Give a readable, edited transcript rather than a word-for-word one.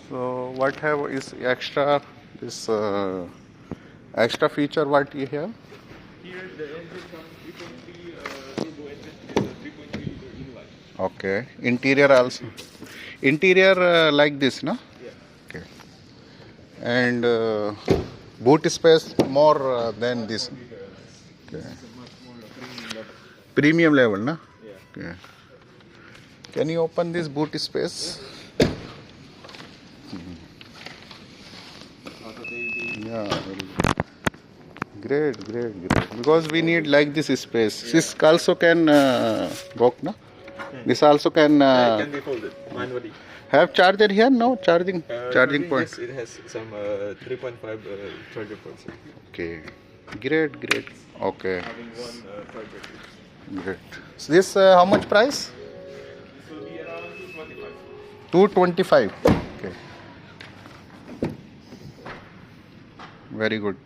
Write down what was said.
So what have is extra this extra feature what you have? Here the engine comes 3.3 turbo engine with a 3.3 liter inline. Okay. Interior also. Interior like this, no? Yeah. Okay. And boot space more than this. Okay. This is a much more premium level. Premium level, no? Yeah. Okay. Can you open this boot space? Also they Yeah, very good. Great. Because we need like this space. Yeah. This also can walk, no? This also can yeah, it can be folded manually. have charger here, no? Charging point. Yes, it has some 3.5 charger ports. Okay. Great. Okay. Having one 5 batteries. Great. So this how much price? This will be around 225. 225. Okay. Very good.